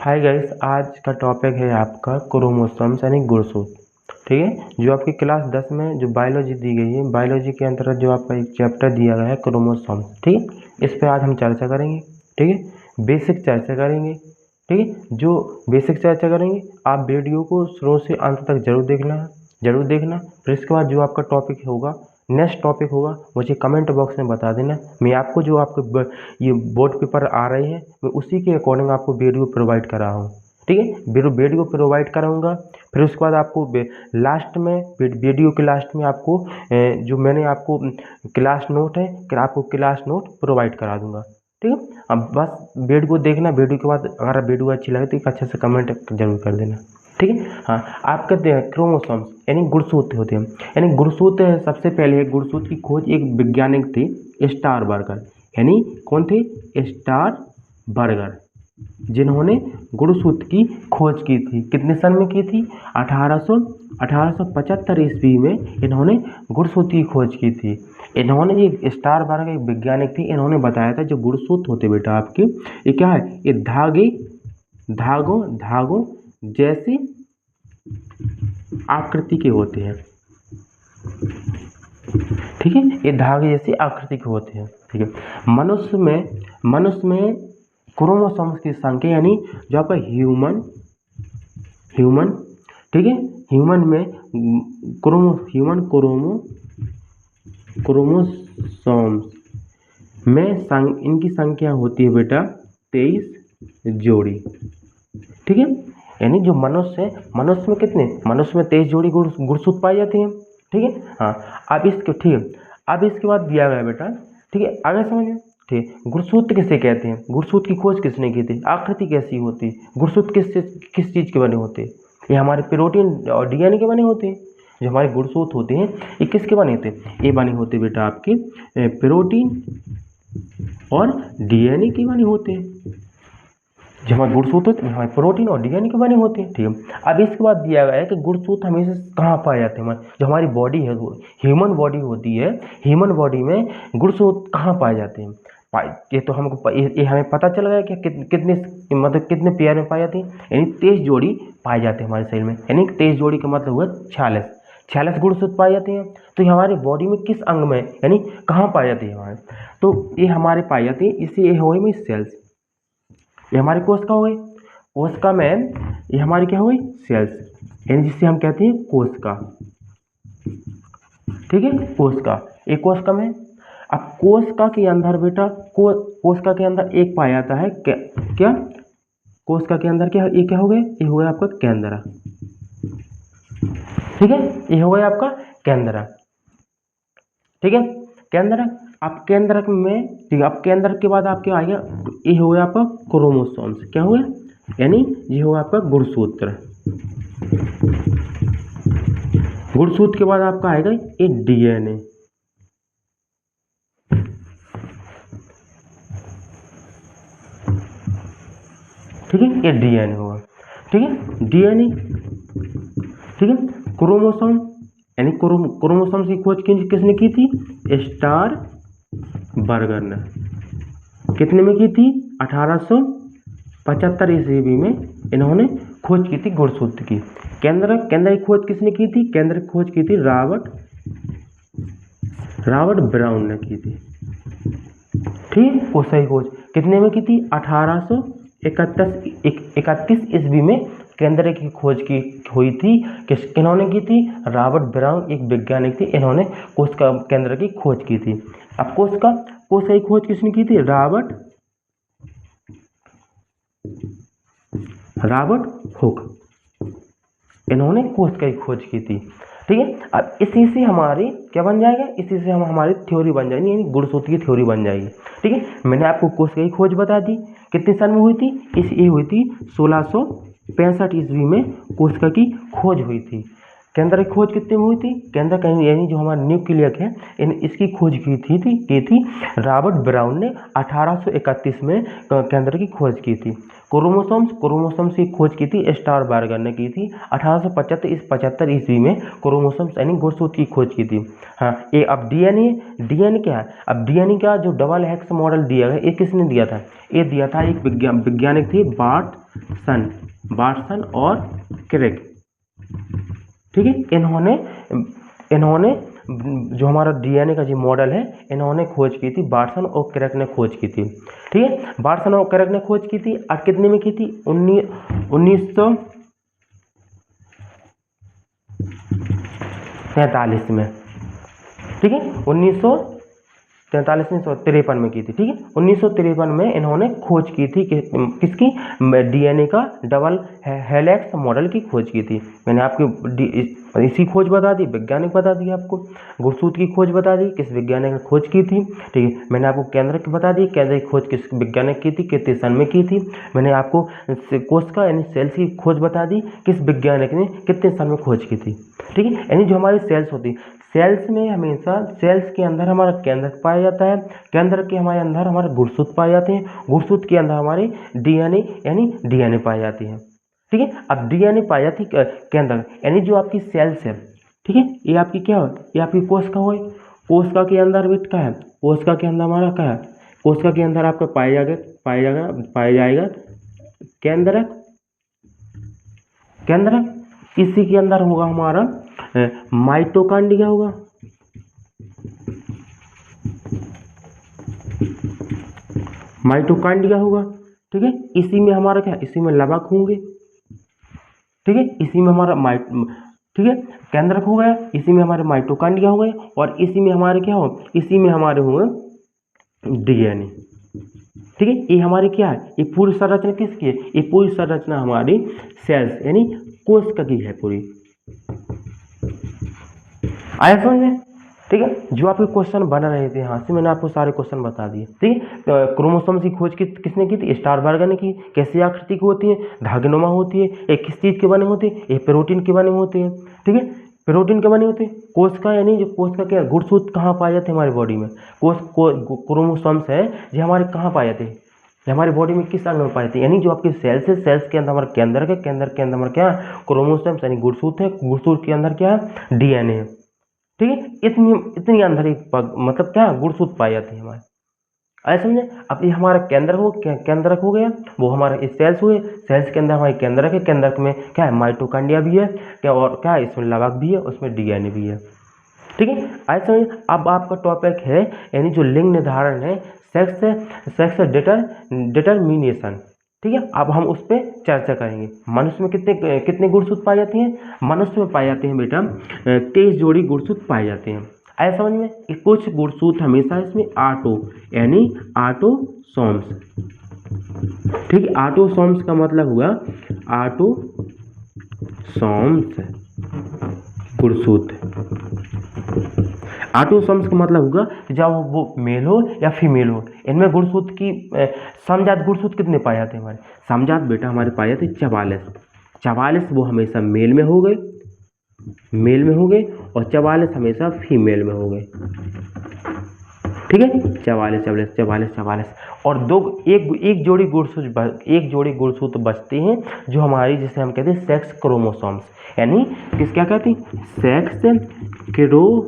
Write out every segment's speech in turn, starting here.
Hi guys, आज का topic है आपका क्रोमोसोम्स यानी गुणसूत्र। ठीक है, जो आपकी क्लास 10 में जो बायोलॉजी दी गई है, बायोलॉजी के अंतर्गत जो आपका एक चैप्टर दिया गया है क्रोमोसोम्स। ठीक है, इस पे आज हम चर्चा करेंगे। ठीक है, बेसिक चर्चा करेंगे। ठीक है, जो बेसिक चर्चा करेंगे आप वीडियो को शुरू से अंत तक जरूर देखना। फिर इसके बाद जो आपका टॉपिक होगा, नेक्स्ट टॉपिक होगा, मुझे कमेंट बॉक्स में बता देना। मैं आपको जो आपके ये बोर्ड पेपर आ रहे हैं मैं उसी के अकॉर्डिंग आपको वीडियो प्रोवाइड कर रहा हूँ। ठीक है, वीडियो प्रोवाइड कराऊंगा। फिर उसके बाद आपको लास्ट में वीडियो के लास्ट में आपको जो मैंने आपको क्लास नोट है आपको क्लास नोट प्रोवाइड करा दूंगा। ठीक है, अब बस वीडियो को देखना। वीडियो के बाद अगर वीडियो अच्छी लगे तो एक अच्छे से कमेंट जरूर कर देना। ठीक है, हाँ, आप कहते हैं क्रोमोसोम्स यानी गुणसूत्र होते हैं। यानी गुणसूत्र सबसे पहले गुणसूत्र की खोज एक वैज्ञानिक थे, स्टार बर्गर। यानी कौन थे? स्टार बर्गर, जिन्होंने गुणसूत्र की खोज की थी। कितने सन में की थी? 1875 ईस्वी में इन्होंने गुणसूत्र की खोज की थी। इन्होंने ये स्टार बर्गर एक वैज्ञानिक थे, इन्होंने बताया था जो गुणसूत्र होते बेटा आपके, ये क्या है? ये धागों जैसी आकृति के होते हैं। ठीक है, ये धागे जैसी आकृति के होते हैं। ठीक है, मनुष्य में क्रोमोसोम्स की संख्या यानी जो आपका ह्यूमन ठीक है, ह्यूमन में क्रोमोसोम्स में इनकी संख्या होती है बेटा 23 जोड़ी। ठीक है, यानी जो मनुष्य है, मनुष्य में कितने? मनुष्य में 23 जोड़ी गुणसूत्र पाई जाती हैं। ठीक है, हाँ, अब इसके बाद दिया गया बेटा। ठीक है, आगे समझिए। ठीक है, गुणसूत्र किसे कहते हैं? गुणसूत्र की खोज किसने की थी? आकृति कैसी होती है? गुणसूत्र किस चीज के बने होते हैं? ये हमारे प्रोटीन और डीएनए के बने होते हैं। जो हमारे गुणसूत्र होते हैं ये किसके बने होते हैं? ये बने होते बेटा आपके प्रोटीन और डीएनए के बने होते हैं। जो हमारे गुणसूत्र होते हैं हमारे प्रोटीन और डीएनए के बने होते हैं। ठीक है, अब इसके बाद दिया गया है कि गुणसूत्र हमेशा कहाँ पाए जाते हैं? जो हमारी बॉडी है, ह्यूमन बॉडी होती है, ह्यूमन बॉडी में गुणसूत्र कहाँ पाए जाते हैं? ये तो हमको ये हमें पता चल गया कि कितने पेयर में पाए जाते हैं। यानी 23 जोड़ी पाए जाते हैं हमारे शरीर में। यानी 23 जोड़ी का मतलब हुआ 46 गुणसूत्र पाए जाते हैं। तो ये हमारी बॉडी में किस अंग में यानी कहाँ पाए जाते हैं हमारे? तो ये हमारे पाए जाते हैं इसी ये हो गई सेल्स। ये हमारी कोशिका हो गई। कोशिका में ये हमारी क्या हो गई? सेल्स, यानी जिससे हम कहते हैं कोशिका। ठीक है, कोशिका, एक कोशिका में। अब कोशिका के अंदर बेटा कोशिका के अंदर एक पाया जाता है क्या? कोशिका के अंदर क्या? ये क्या हो गया? ये हो गया आपका केंद्र। ठीक है, ये हो गया आपका केंद्र। ठीक है, केंद्र। आप केंद्र में, ठीक है, अब केंद्र के बाद आपके आ गया, ये हो गया आपका क्रोमोसोम्स। क्या हो गया? यानी ये हो आपका गुणसूत्र। गुणसूत्र के बाद आपका आएगा ये डीएनए। ठीक है, ये डीएनए होगा। ठीक है, डीएनए। ठीक है, क्रोमोसोम यानी क्रोमोसोम की खोज किसने की थी? स्टार बर्गर ने। कितने में की थी? 1875 ईस्वी में इन्होंने खोज की थी गुणसूत्र की। केंद्र की खोज किसने की थी? केंद्र की खोज की थी रॉबर्ट ब्राउन ने की थी। ठीक, वो सही खोज कितने में की थी? 1831 ईस्वी में केंद्र की खोज की हुई थी। किन्होंने की थी? रॉबर्ट ब्राउन एक वैज्ञानिक थे, इन्होंने कोशिका केंद्र की खोज की थी। अब कोशिका की खोज किसने की थी? रॉबर्ट हुक, इन्होंने कोशिका की खोज की थी। ठीक है, अब इसी से हमारी क्या बन जाएगा? इसी से हम हमारी थ्योरी बन जाएगी, यानी गुणसूत्र की थ्योरी बन जाएगी। ठीक है, मैंने आपको कोशिका की खोज बता दी। कितने सन में हुई थी? ये हुई थी 1665 ईस्वी में कोशिका की खोज हुई थी। केंद्र की खोज कितने में हुई थी? केंद्र यानी जो हमारा न्यूक्लियस है इसकी खोज की थी रॉबर्ट ब्राउन ने 1831 में केंद्र की खोज की थी। क्रोमोसोम्स की खोज की थी स्टारबर्गर ने की थी 1875 ईस्वी में क्रोमोसोम्स यानी गुणसूत्र की खोज की थी। हाँ, ये अब डीएनए क्या है? अब डीएनए का जो डबल हेक्स मॉडल दिया गया ये किसने दिया था? ये दिया था एक वैज्ञानिक थे वाटसन और क्रिक। ठीक है, इन्होंने जो हमारा डीएनए का जो मॉडल है इन्होंने खोज की थी, वाटसन और क्रिक ने खोज की थी। ठीक है, वाटसन और क्रिक ने खोज की थी और कितने में की थी? 1943 में। ठीक है, 1953 में की थी। ठीक है, 1953 में इन्होंने खोज की थी किसकी? डीएनए का डबल हेलिक्स मॉडल की खोज की थी। मैंने आपको इसी खोज बता दी, वैज्ञानिक बता दिया आपको। गुणसूत्र की खोज बता दी, किस वैज्ञानिक ने खोज की थी। ठीक है, मैंने आपको केंद्रक बता दी, केंद्र की खोज किस वैज्ञानिक की थी, कितने सन में की थी। मैंने आपको कोशिका यानी सेल्स की खोज बता दी, किस वैज्ञानिक ने कितने सन में खोज की थी। ठीक है, यानी जो हमारी सेल्स होती है, सेल्स में हमेशा सेल्स के अंदर हमारा केंद्रक पाया जाता है, केंद्र के हमारे अंदर हमारे गुणसूत्र पाए जाते हैं, गुणसूत्र के अंदर हमारे डीएनए पाई जाती है। ठीक है, अब डीएनए पाई जाती है केंद्र यानी जो आपकी सेल्स है। ठीक है, ये आपकी क्या हो? ये आपकी कोशिका हो। कोशिका के अंदर भी क्या है? कोशिका के अंदर हमारा क्या है? कोशिका के अंदर आपका पाया जाएगा केंद्रक। इसी के अंदर होगा हमारा माइटोकांड्रिया होगा। माइटोकांड्रिया होगा। ठीक है, इसी में हमारा क्या? इसी में लवक होंगे। ठीक है, इसी में हमारा ठीक है, केंद्रक हो गया, इसी में हमारे माइटोकांड्रिया हो गए और इसी में हमारे क्या हो? इसी में हमारे होंगे डीएनए। ठीक है, ये हमारी क्या है? ये पूरी संरचना किसकी है? ये पूरी संरचना हमारी सेल्स यानी कोशिका की है पूरी। आया समझ में? ठीक है, जो आपके क्वेश्चन बन रहे थे यहाँ से मैंने आपको सारे क्वेश्चन बता दिए। ठीक है, तो क्रोमोसोम्स की खोज किसने की थी? स्टारबर्गर ने की। कैसी आकृति की होती है? धागनुमा होती है। ये किस चीज के बने होते हैं? ये प्रोटीन के बने होते हैं। ठीक है, प्रोटीन के बने होते हैं। कोशिका यानी जो कोशिका के गुणसूत्र कहाँ पाए जाते हैं हमारी बॉडी में? क्रोमोसोम्स है जो हमारे कहाँ पाए जाते हैं? हमारी बॉडी में किस अंग में पाए जाते हैं? यानी जो आपकी सेल्स है, सेल्स के अंदर हमारा केंद्र है, केंद्र के अंदर हमारा क्या है? क्रोमोसोम्स यानी गुणसूत्र है, गुणसूत्र के अंदर क्या है? डीएनए है। ठीक है, इतनी अंदर मतलब क्या गुणसूत्र पाए जाते हैं हमारे। ऐसे समझे? अब ये हमारा केंद्रक हो गया, वो हमारा सेल्स हुए, सेल्स के अंदर हमारे केंद्रक है, केंद्रक में क्या है? माइटोकांड्रिया भी है क्या, और क्या है? इसमें लवक भी है, उसमें डीएनए भी है। ठीक है, ऐसे समझे? अब आपका टॉपिक है यानी जो लिंग निर्धारण है, सेक्स डिटरमिनेशन। ठीक है, अब हम उस पर चर्चा करेंगे। मनुष्य में कितने गुणसूत्र पाए जाते हैं? मनुष्य में पाए जाते हैं बेटा 23 जोड़ी गुणसूत्र पाए जाते हैं। ऐसा समझ में? कि कुछ गुणसूत्र हमेशा इसमें यानी ऑटोसोम्स। ठीक है, ऑटोसोम्स का मतलब हुआ ऑटोसोम्स गुणसूत्र। ऑटोसोम्स का मतलब होगा जब वो मेल हो या फीमेल हो, इनमें गुणसूत्र की समजात गुणसूत्र कितने पाए जाते हैं हमारे? समजात बेटा हमारे पाए जाते हैं 44। वो हमेशा मेल में हो गए और 44 हमेशा फीमेल में हो गए। ठीक है, 44 और एक जोड़ी गुणसूत्र बचते हैं जो हमारी, जिसे हम कहते हैं सेक्स क्रोमोसोम्स, यानी क्या कहते हैं? Sex chromosomes.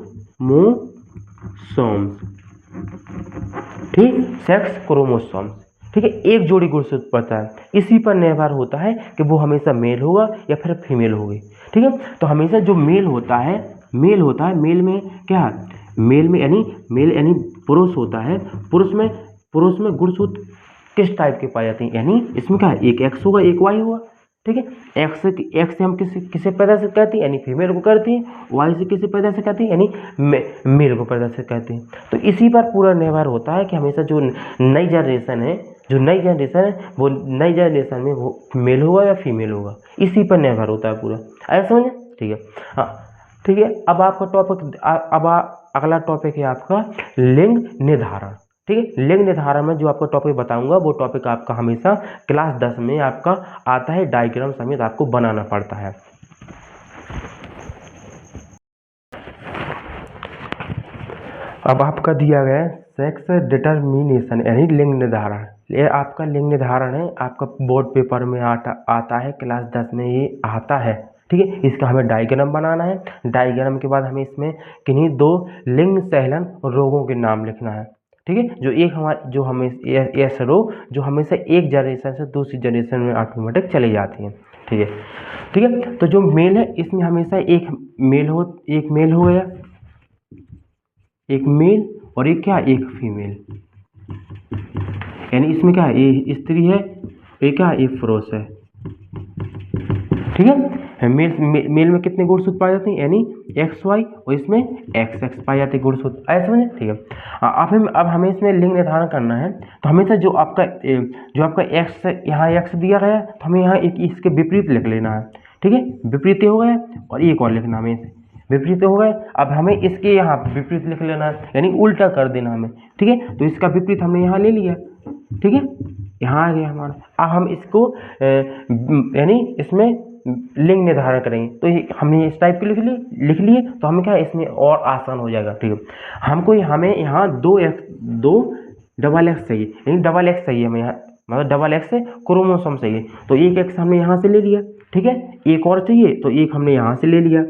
ठीक, सेक्स क्रोमोसोम्स। ठीक है, एक जोड़ी गुणसूत्र पड़ता है, इसी पर निर्भर होता है कि वो हमेशा मेल होगा या फिर फीमेल होगी। ठीक है, तो हमेशा जो मेल होता है मेल में क्या? मेल यानी पुरुष होता है। पुरुष में गुणसूत्र किस टाइप के पाए जाते हैं? यानी इसमें क्या है? एक एक्स होगा, एक वाई होगा। ठीक है, एक्स से हम किसे पैदा से कहते हैं? यानी फीमेल को करते हैं। वाई से किसे पैदा से कहते हैं? यानी मेल को पैदा से कहते हैं। तो इसी पर पूरा निर्भर होता है कि हमेशा जो नई जनरेशन है वो नई जनरेशन में वो मेल होगा या फीमेल होगा, इसी पर निर्भर होता है पूरा। ऐसा समझे? ठीक है, हाँ ठीक है। अब आपका टॉपिक अगला टॉपिक है आपका लिंग निर्धारण। ठीक है, लिंग निर्धारण में जो आपको टॉपिक बताऊंगा वो टॉपिक आपका हमेशा क्लास 10 में आपका आता है, डायग्राम समेत आपको बनाना पड़ता है। अब आपका दिया गया है सेक्स डिटरमिनेशन यानी लिंग निर्धारण। ये आपका लिंग निर्धारण है, आपका बोर्ड पेपर में आता है, क्लास 10 में ये आता है। ठीक है, इसका हमें डायग्राम बनाना है। डायग्राम के बाद हमें इसमें किन्हीं 2 लिंग सहलन रोगों के नाम लिखना है। ठीक है, जो हमें ऐसे रोग जो हमेशा एक जनरेशन से दूसरी जनरेशन में ऑटोमेटिक चली जाती हैं। ठीक है, ठीक है। तो जो मेल है इसमें हमेशा एक मेल हो गया, एक मेल और एक क्या, एक फीमेल। यानी इसमें क्या है, ये स्त्री है, ये क्या है, ये पुरुष है। ठीक है, मेल में कितने गुणसूत्र पाए जाते हैं, यानी XY, और इसमें XX पाए जाते हैं गुणसूत्र। ऐसे समझे। ठीक है, अब हमें इसमें लिंग निर्धारण करना है। तो हमेशा जो आपका X यहाँ X दिया गया है, तो हमें यहाँ एक इसके विपरीत लिख लेना है। ठीक है, विपरीत हो गया, और एक और लिखना हमें, विपरीत हो गए। अब हमें इसके यहाँ विपरीत लिख लेना है, यानी उल्टा कर देना हमें। ठीक है, तो इसका विपरीत हमने यहाँ ले लिया। ठीक है, यहाँ आ गया हमारा। अब हम इसको यानी इसमें लिंग निर्धारण करेंगे। तो हमने इस टाइप के लिख लिए, तो हमें क्या इसमें और आसान हो जाएगा। ठीक है, हमें यहाँ 2 डबल एक्स चाहिए, यानी डबल एक्स चाहिए हमें यहाँ, मतलब डबल एक्स क्रोमोसोम चाहिए। तो एक एक्स हमने यहाँ से ले लिया। ठीक है, एक और चाहिए, तो एक हमने यहाँ से ले लिया,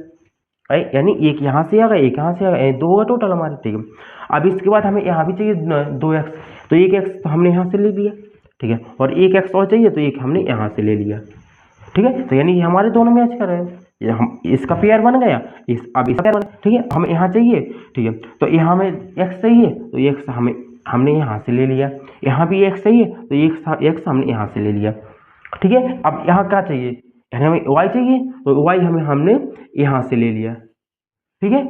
यानी एक यहाँ से आ गया, एक यहाँ से आ गया, 2 होगा टोटल हमारे। ठीक है, अब इसके बाद हमें यहाँ भी चाहिए 2 एक्स, तो एक एक्स तो हमने यहाँ से ले लिया। ठीक है, और एक एक्स और चाहिए, तो एक हमने यहाँ से ले लिया। ठीक है, तो यानी हमारे दोनों मैच कर रहे हैं, हम इसका पेयर बन गया, अब इसका पेयर बन। ठीक है, हमें यहाँ चाहिए। ठीक है, तो यहाँ हमें एक्स चाहिए, तो एक्स हमने यहाँ से ले लिया। यहाँ भी एक्स चाहिए, तो एक्स हमने यहाँ से ले लिया। ठीक है, अब यहाँ क्या चाहिए, यानी हमें वाई चाहिए, तो वाई हमने यहाँ से ले लिया। ठीक है,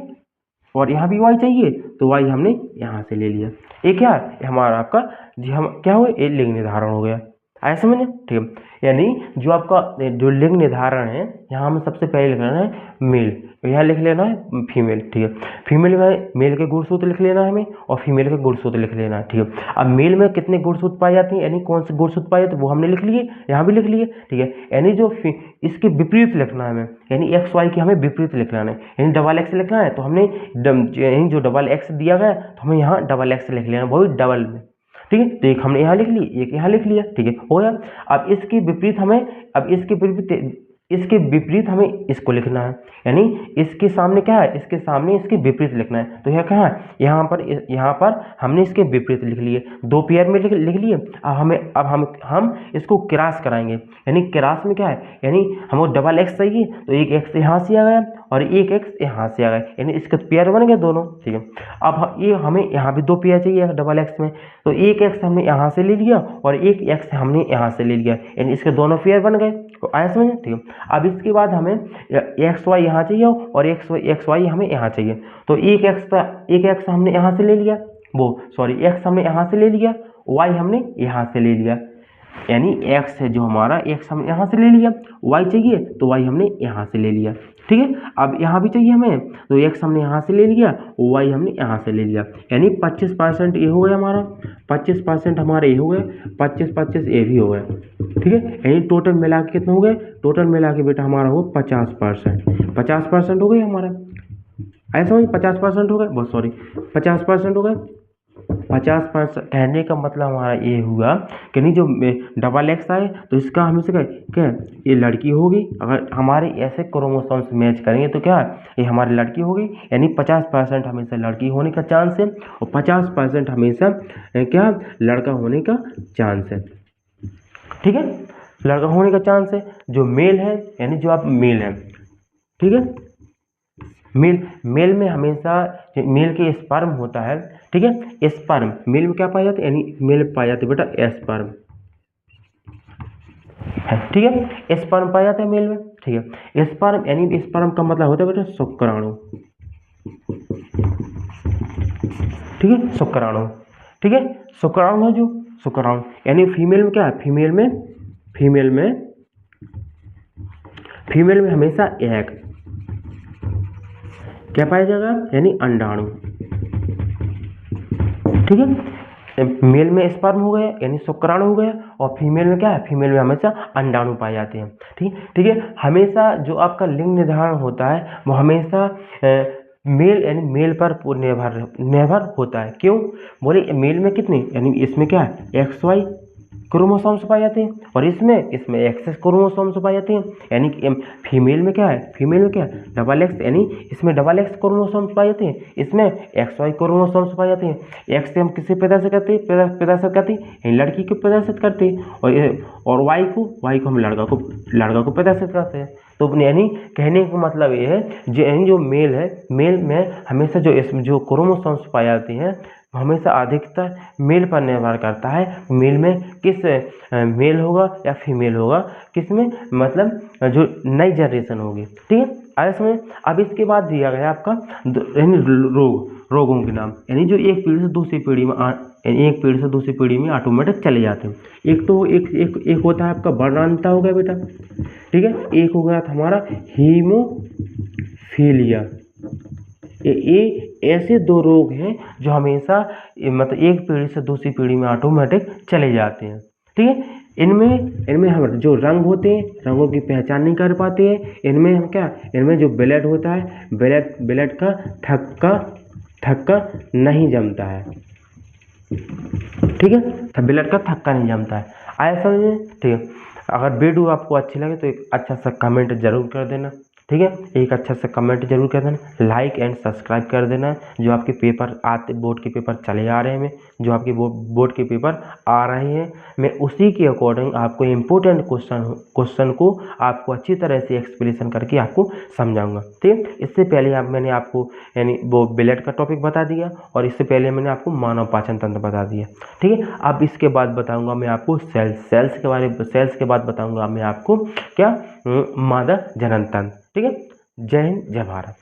और यहाँ भी वाई चाहिए, तो वाई हमने यहाँ से ले लिया। ये क्या है, हमारा आपका जी हम क्या हुआ, ये लिंग निर्धारण हो गया। ऐसे मैंने। ठीक है, यानी जो आपका जो लिंग निर्धारण है, यहाँ हमें सबसे पहले लिख लेना है मेल, यहाँ लिख लेना है फीमेल। ठीक है, फीमेल में मेल के गुणसूत्र लिख लेना है हमें, और फीमेल के गुणसूत्र लिख लेना है। ठीक है, अब मेल में कितने गुणसूत्र पाए जाते हैं, यानी कौन से गुणसूत्र पाए जाते हैं वो हमने लिख लिए, यहाँ भी लिख लिए। ठीक है, यानी जो इसके विपरीत लिखना है हमें, यानी XY की हमें विपरीत लिखना है, यानी डबल एक्स लिखना है, तो हमने यानी जो डबल एक्स दिया गया तो हमें यहाँ डबल एक्स लिख लेना, वही डबल में। ठीक है, तो एक हमने यहाँ लिख ली, एक यहाँ लिख लिया। ठीक है, हो गया। अब इसके विपरीत हमें इसको लिखना है, यानी इसके सामने क्या है, इसके सामने इसके विपरीत लिखना है। तो यह कहाँ है, यहाँ पर हमने इसके विपरीत लिख लिए, 2 पेयर में लिख लिए। अब हम इसको क्रॉस कराएंगे, यानी क्रॉस में क्या है, यानी हमको डबल एक्स चाहिए, तो एक एक्स यहाँ से आ गया और एक एक्स यहाँ से आ गया, यानी इसके पेयर बन गए दोनों। ठीक है, अब ये हमें यहाँ भी 2 पेयर चाहिए डबल एक्स में, तो एक एक्स हमने यहाँ से ले लिया और एक एक्स हमने यहाँ से ले लिया, यानी इसके दोनों पेयर बन गए। तो आया समझ। ठीक है, अब इसके बाद हमें एक्स वाई यहाँ चाहिए और एक्स वाई हमें यहाँ चाहिए, तो एक एक्स हमने यहाँ से ले लिया, एक्स हमने यहाँ से ले लिया, वाई हमने यहाँ से ले लिया, यानी एक्स है जो हमारा, एक्स हमने यहाँ से ले लिया, वाई चाहिए तो वाई हमने यहाँ से ले लिया। ठीक है, अब यहाँ भी चाहिए हमें, तो एक्स हमने यहाँ से ले लिया, वाई हमने यहाँ से ले लिया, यानी 25% ये हो गया हमारा, 25% हमारे ये हो गए, 25 ये भी हो गए। ठीक है, यानी टोटल मिला के कितना हो गए, टोटल मिला के बेटा हमारा हो 50% हो गए हमारा। ऐसा हो 50% हो गए, बहुत सॉरी 50% हो गए। 50% कहने का मतलब हमारा ये हुआ कि नहीं, जो डबल एक्स आए तो इसका हमेशा क्या ये लड़की होगी, अगर हमारे ऐसे क्रोमोसोम्स मैच करेंगे तो क्या ये हमारी लड़की होगी, यानी 50% हमेशा लड़की होने का चांस है और 50% हमेशा क्या लड़का होने का चांस है। ठीक है, लड़का होने का चांस है जो मेल है, यानी जो आप मेल है। ठीक है, मेल में हमेशा मेल के स्पर्म होता है। ठीक है, स्पर्म मेल में क्या पाया जाता है, यानी मेल पाया जाता है बेटा स्पर्म। ठीक है, स्पर्म पाया जाता है मेल में। ठीक है, स्पर्म यानी स्पर्म का मतलब होता है बेटा शुक्राणु। ठीक है, शुक्राणु। ठीक है, शुक्राणु है जो शुक्राणु, यानी फीमेल में क्या है, फीमेल में हमेशा एक क्या पाया जाएगा, यानी अंडाणु। ठीक है, मेल में स्पर्म हो गया यानी शुक्राणु हो गया, और फीमेल में क्या है, फीमेल में हमेशा अंडाणु पाए जाते हैं। ठीक है, हमेशा जो आपका लिंग निर्धारण होता है वो हमेशा मेल यानी मेल पर निर्भर होता है। क्यों बोले, मेल में कितने, यानी इसमें क्या है XY क्रोमोसोम्स पाए जाते हैं, और इसमें एक्सेस क्रोमोसोम्स पाए जाते हैं। यानी कि फीमेल में क्या है, फीमेल में क्या है, डबल एक्स, यानी इसमें डबल एक्स क्रोमोसोम्स पाए जाते हैं, इसमें एक्स वाई क्रोमोसोम्स पाए जाते हैं। एक्स से हम किसे पैदाशत करते हैं, पैदाशत करते हैं लड़की को पैदाशत करते हैं, और वाई को हम लड़का को पैदाशत करते हैं। तो यानी कहने का मतलब ये है, यानी जो मेल है, मेल में हमेशा जो क्रोमोसोम्स पाए जाते हैं हमेशा अधिकतर मेल पर निर्भर करता है, मेल में किस मेल होगा या फीमेल होगा, किस में, मतलब जो नई जनरेशन होगी। ठीक है, आगे समझ। अब इसके बाद दिया गया आपका यानी रोगों के नाम, यानी जो एक पीढ़ी से दूसरी पीढ़ी में एक पीढ़ी से दूसरी पीढ़ी में ऑटोमेटिक चले जाते हैं। एक तो एक होता है आपका वर्णांता हो गया बेटा, ठीक है। एक हो गया था हमारा हीमोफीलिया। ये ऐसे दो रोग हैं जो हमेशा मतलब एक पीढ़ी से दूसरी पीढ़ी में ऑटोमेटिक चले जाते हैं। ठीक है, इनमें हम जो रंग होते हैं, रंगों की पहचान नहीं कर पाते हैं। इनमें हम क्या, इनमें जो ब्लड होता है, ब्लड का थक्का नहीं जमता है। ठीक है, ब्लड का थक्का नहीं जमता है। आया समझे। ठीक है, अगर वीडियो आपको अच्छी लगे तो एक अच्छा सा कमेंट जरूर कर देना। ठीक है, एक अच्छा सा कमेंट जरूर कर देना, लाइक एंड सब्सक्राइब कर देना। जो आपके पेपर आते, बोर्ड के पेपर चले आ रहे हैं, जो आपके बोर्ड के पेपर आ रहे हैं, मैं उसी के अकॉर्डिंग आपको इम्पोर्टेंट क्वेश्चन को आपको अच्छी तरह से एक्सप्लेनेशन करके आपको समझाऊंगा। ठीक है, इससे पहले मैंने आपको यानी वो ब्लड का टॉपिक बता दिया, और इससे पहले मैंने आपको मानव पाचन तंत्र बता दिया। ठीक है, अब इसके बाद बताऊंगा मैं आपको सेल्स के बारे में। सेल्स के बाद बताऊंगा मैं आपको क्या, मादा जनन तंत्र। ठीक है, जय हिंद, जय भारत।